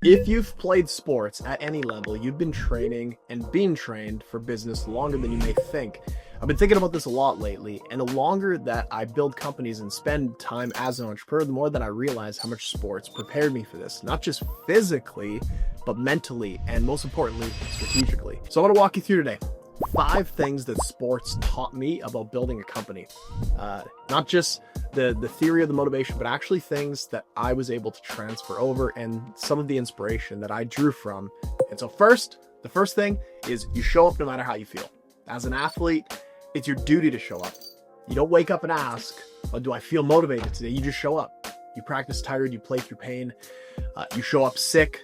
If you've played sports at any level, you've been training and being trained for business longer than you may think. I've been thinking about this a lot lately, and the longer that I build companies and spend time as an entrepreneur, the more that I realize how much sports prepared me for this, not just physically, but mentally, and most importantly, strategically. So I want to walk you through today 5 things that sports taught me about building a company. Not just the theory of the motivation, but actually things that I was able to transfer over and some of the inspiration that I drew from. And so the first thing is you show up no matter how you feel. As an athlete, it's your duty to show up. You don't wake up and ask, oh, do I feel motivated today? You just show up. You practice tired, you play through pain, you show up sick,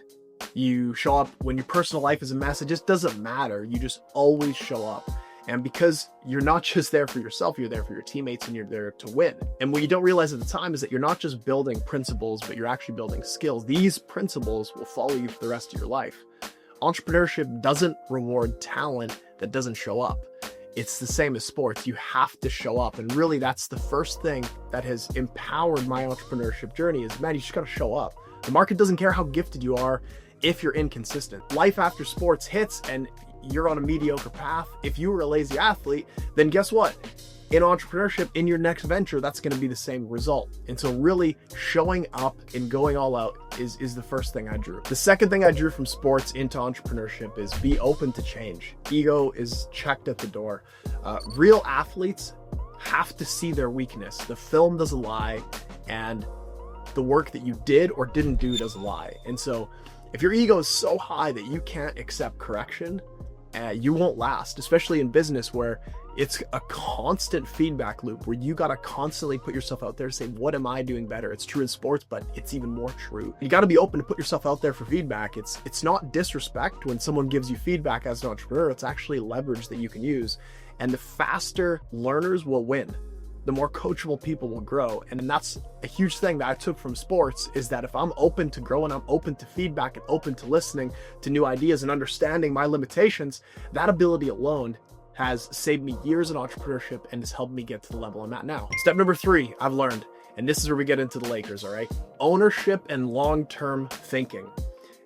you show up when your personal life is a mess. It just doesn't matter. You just always show up. And because you're not just there for yourself, you're there for your teammates and you're there to win. And what you don't realize at the time is that you're not just building principles, but you're actually building skills. These principles will follow you for the rest of your life. Entrepreneurship doesn't reward talent that doesn't show up. It's the same as sports. You have to show up. And really, that's the first thing that has empowered my entrepreneurship journey is, man, you just got to show up. The market doesn't care how gifted you are if you're inconsistent. Life after sports hits and you're on a mediocre path. If you were a lazy athlete, then guess what? In entrepreneurship, in your next venture, that's going to be the same result. And so really showing up and going all out is the first thing I drew. The second thing I drew from sports into entrepreneurship is be open to change. Ego is checked at the door. Real athletes have to see their weakness. The film doesn't lie, and the work that you did or didn't do doesn't lie. And so if your ego is so high that you can't accept correction, you won't last, especially in business where it's a constant feedback loop where you got to constantly put yourself out there and say, what am I doing better? It's true in sports, but it's even more true. You got to be open to put yourself out there for feedback. It's not disrespect when someone gives you feedback as an entrepreneur. It's actually leverage that you can use. And the faster learners will win, the more coachable people will grow. And that's a huge thing that I took from sports is that if I'm open to growing, I'm open to feedback and open to listening to new ideas and understanding my limitations, that ability alone has saved me years in entrepreneurship and has helped me get to the level I'm at now. Step number 3, I've learned, and this is where we get into the Lakers, all right? Ownership and long-term thinking.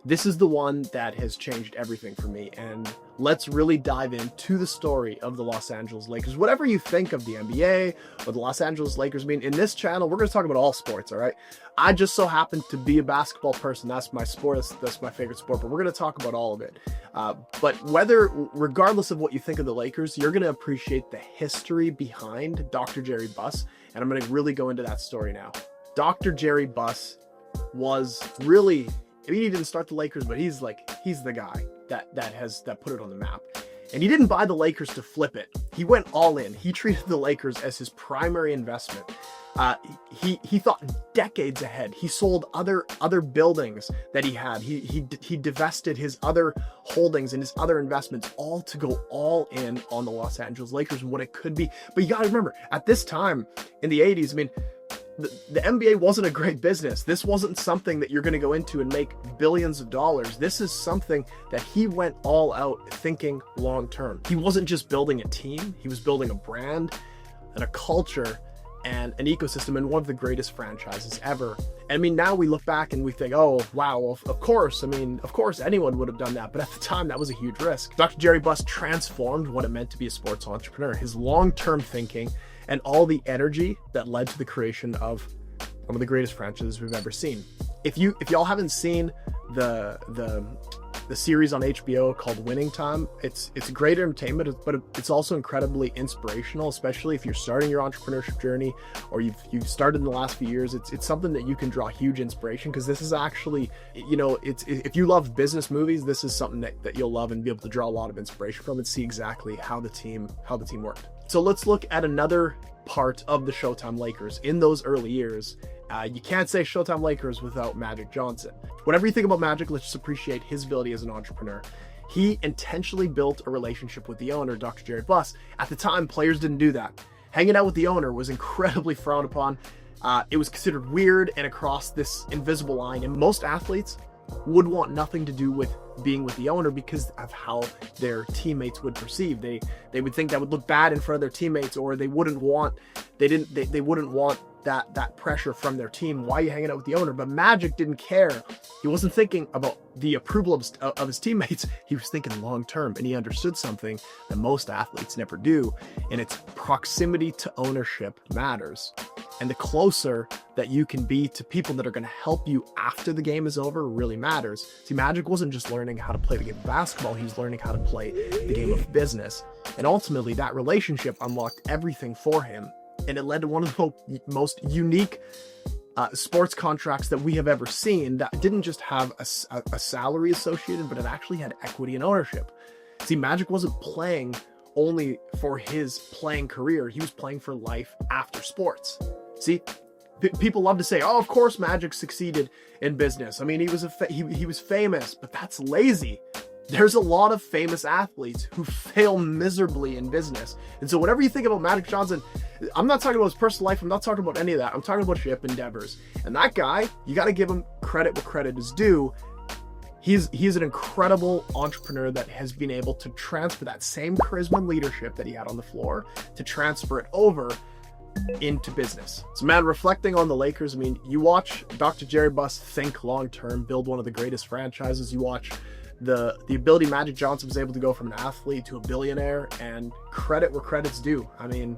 This is the one that has changed everything for me. And let's really dive into the story of the Los Angeles Lakers. Whatever you think of the NBA or the Los Angeles Lakers, I mean, in this channel, we're going to talk about all sports, all right? I just so happen to be a basketball person. That's my sport. That's my favorite sport, but we're going to talk about all of it. But regardless of what you think of the Lakers, you're going to appreciate the history behind Dr. Jerry Buss. And I'm going to really go into that story now. Dr. Jerry Buss was really... I mean, he didn't start the Lakers, but he's the guy that put it on the map. And he didn't buy the Lakers to flip it. He went all in. He treated the Lakers as his primary investment. He thought decades ahead. He sold other buildings that he had. He divested his other holdings and his other investments all to go all in on the Los Angeles Lakers and what it could be. But you got to remember, at this time in the 80s, I mean, the NBA wasn't a great business. This wasn't something that you're going to go into and make billions of dollars. This is something that he went all out thinking long term. He wasn't just building a team. He was building a brand and a culture and an ecosystem and one of the greatest franchises ever. And I mean, now we look back and we think, oh, wow, of course. I mean, of course anyone would have done that. But at the time, that was a huge risk. Dr. Jerry Buss transformed what it meant to be a sports entrepreneur. His long-term thinking and all the energy that led to the creation of one of the greatest franchises we've ever seen. If y'all haven't seen the series on HBO called Winning Time, it's great entertainment, but it's also incredibly inspirational, especially if you're starting your entrepreneurship journey or you've started in the last few years. It's something that you can draw huge inspiration because this is actually, you know, if you love business movies, this is something that you'll love and be able to draw a lot of inspiration from and see exactly how the team worked. So let's look at another part of the Showtime Lakers. In those early years, you can't say Showtime Lakers without Magic Johnson. Whatever you think about Magic, let's just appreciate his ability as an entrepreneur. He intentionally built a relationship with the owner, Dr. Jerry Buss. At the time, players didn't do that. Hanging out with the owner was incredibly frowned upon. It was considered weird and across this invisible line. And most athletes would want nothing to do with being with the owner because of how their teammates would perceive. They would think that would look bad in front of their teammates, or they wouldn't want that pressure from their team. Why are you hanging out with the owner? But Magic didn't care. He wasn't thinking about the approval of his teammates. He was thinking long term, and he understood something that most athletes never do, and it's proximity to ownership matters. And the closer that you can be to people that are going to help you after the game is over really matters. See, Magic wasn't just learning how to play the game of basketball, he was learning how to play the game of business. And ultimately, that relationship unlocked everything for him. And it led to one of the most unique sports contracts that we have ever seen that didn't just have a salary associated, but it actually had equity and ownership. See, Magic wasn't playing only for his playing career. He was playing for life after sports. See, people love to say, oh, of course Magic succeeded in business. I mean, he was famous, but that's lazy. There's a lot of famous athletes who fail miserably in business. And so whatever you think about Magic Johnson, I'm not talking about his personal life. I'm not talking about any of that. I'm talking about ship endeavors. And that guy, you got to give him credit where credit is due. He's an incredible entrepreneur that has been able to transfer that same charisma and leadership that he had on the floor to transfer it over into business. So man, reflecting on the Lakers, I mean, you watch Dr. Jerry Buss think long-term, build one of the greatest franchises. You watch the ability Magic Johnson was able to go from an athlete to a billionaire, and credit where credit's due. I mean,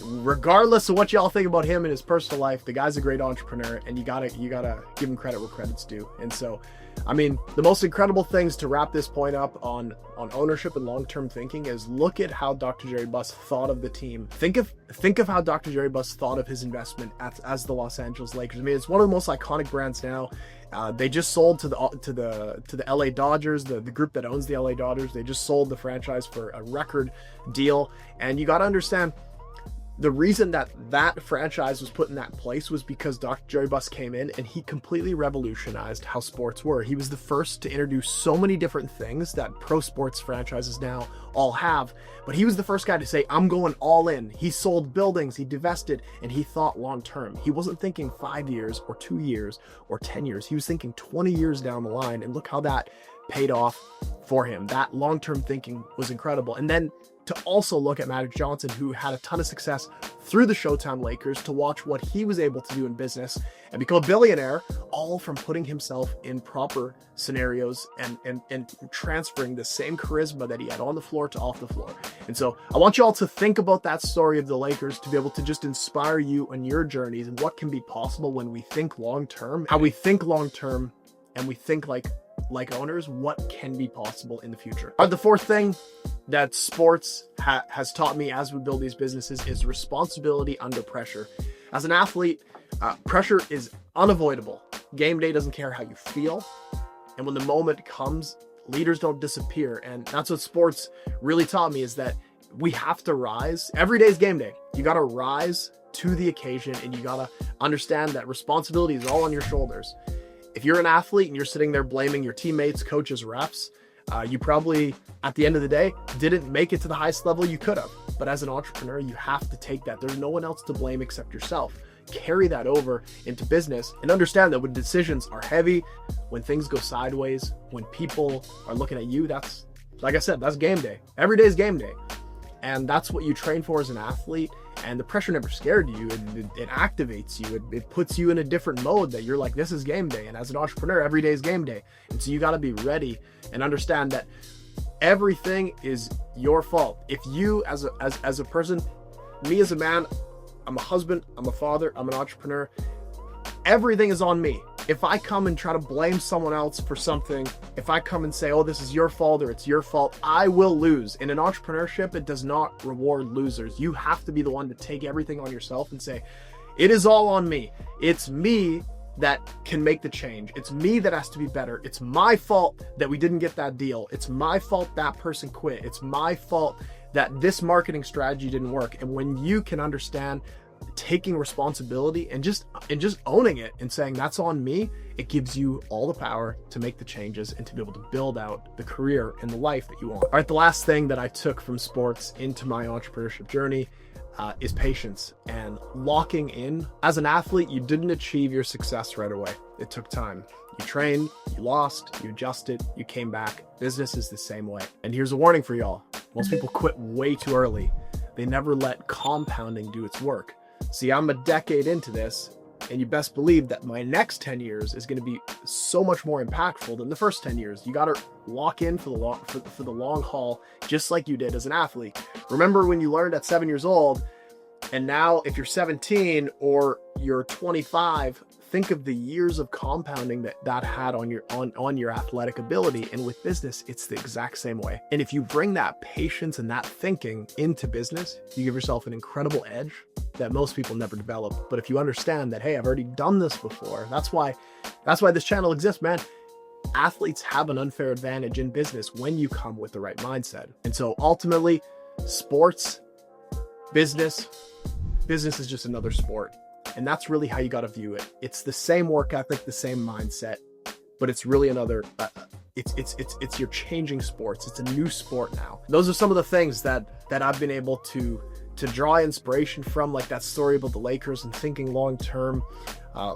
regardless of what y'all think about him in his personal life, the guy's a great entrepreneur, and you gotta give him credit where credit's due. And so, I mean, the most incredible things to wrap this point up on ownership and long-term thinking is look at how Dr. Jerry Buss thought of the team. Think of how Dr. Jerry Buss thought of his investment as the Los Angeles Lakers. I mean, it's one of the most iconic brands now. They just sold to the LA Dodgers, the group that owns the LA Dodgers. They just sold the franchise for a record deal, and you got to understand, the reason that franchise was put in that place was because Dr. Jerry Buss came in and he completely revolutionized how sports were. He was the first to introduce so many different things that pro sports franchises now all have, but he was the first guy to say, I'm going all in. He sold buildings, he divested, and he thought long term. He wasn't thinking 5 years or 2 years or 10 years. He was thinking 20 years down the line, and look how that paid off for him. That long-term thinking was incredible. And then to also look at Magic Johnson, who had a ton of success through the Showtime Lakers, to watch what he was able to do in business and become a billionaire, all from putting himself in proper scenarios and transferring the same charisma that he had on the floor to off the floor. And so I want you all to think about that story of the Lakers, to be able to just inspire you on your journeys and what can be possible when we think long-term, how we think long-term, and we think like owners, what can be possible in the future. The fourth thing that sports has taught me as we build these businesses is responsibility under pressure. As an athlete, pressure is unavoidable. Game day doesn't care how you feel. And when the moment comes, leaders don't disappear. And that's what sports really taught me, is that we have to rise. Every day is game day. You got to rise to the occasion, and you got to understand that responsibility is all on your shoulders. If you're an athlete and you're sitting there blaming your teammates, coaches, refs, you probably, at the end of the day, didn't make it to the highest level you could have. But as an entrepreneur, you have to take that. There's no one else to blame except yourself. Carry that over into business and understand that when decisions are heavy, when things go sideways, when people are looking at you, that's, like I said, that's game day. Every day is game day. And that's what you train for as an athlete. And the pressure never scared you. It activates you. It puts you in a different mode that you're like, this is game day. And as an entrepreneur, every day is game day. And so you got to be ready and understand that everything is your fault. If you, as a person, me as a man, I'm a husband, I'm a father, I'm an entrepreneur, everything is on me. If I come and try to blame someone else for something, if I come and say, oh, this is your fault or it's your fault, I will lose. In an entrepreneurship, it does not reward losers. You have to be the one to take everything on yourself and say, it is all on me. It's me that can make the change. It's me that has to be better. It's my fault that we didn't get that deal. It's my fault that person quit. It's my fault that this marketing strategy didn't work. And when you can understand taking responsibility and just owning it and saying that's on me, it gives you all the power to make the changes and to be able to build out the career and the life that you want. All right, the last thing that I took from sports into my entrepreneurship journey is patience and locking in. As an athlete, you didn't achieve your success right away. It took time. You trained, you lost, you adjusted, you came back. Business is the same way. And here's a warning for y'all. Most people quit way too early. They never let compounding do its work. See, I'm a decade into this, and you best believe that my next 10 years is going to be so much more impactful than the first 10 years. You got to lock in for the long haul, just like you did as an athlete. Remember when you learned at 7 years old, and now if you're 17 or you're 25, think of the years of compounding that had on your athletic ability. And with business, it's the exact same way. And if you bring that patience and that thinking into business, you give yourself an incredible edge that most people never develop. But if you understand that, hey, I've already done this before, that's why this channel exists, man. Athletes have an unfair advantage in business when you come with the right mindset. And so ultimately, sports, business is just another sport. And that's really how you got to view it. It's the same work ethic, the same mindset, but it's really another, you're changing sports. It's a new sport now. Those are some of the things that I've been able to draw inspiration from, like that story about the Lakers and thinking long-term,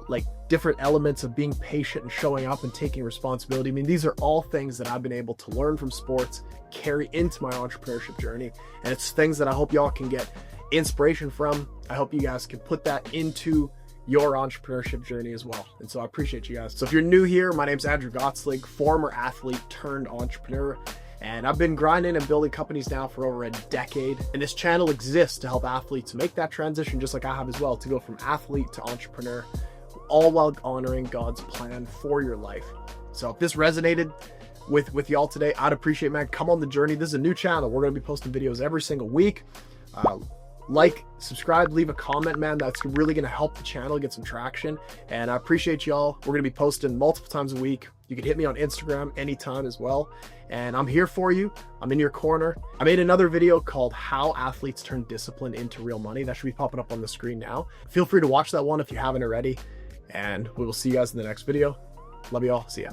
like different elements of being patient and showing up and taking responsibility. I mean, these are all things that I've been able to learn from sports, carry into my entrepreneurship journey. And it's things that I hope y'all can get inspiration from. I hope you guys can put that into your entrepreneurship journey as well. And so I appreciate you guys. So if you're new here, my name's Andrew Gottslig, former athlete turned entrepreneur. And I've been grinding and building companies now for over a decade. And this channel exists to help athletes make that transition, just like I have as well, to go from athlete to entrepreneur, all while honoring God's plan for your life. So if this resonated with y'all today, I'd appreciate, man, come on the journey. This is a new channel. We're going to be posting videos every single week. Like, subscribe, leave a comment, man. That's really going to help the channel get some traction. And I appreciate y'all. We're going to be posting multiple times a week. You can hit me on Instagram anytime as well. And I'm here for you. I'm in your corner. I made another video called How Athletes Turn Discipline into Real Money. That should be popping up on the screen now. Feel free to watch that one if you haven't already. And we will see you guys in the next video. Love you all. See ya.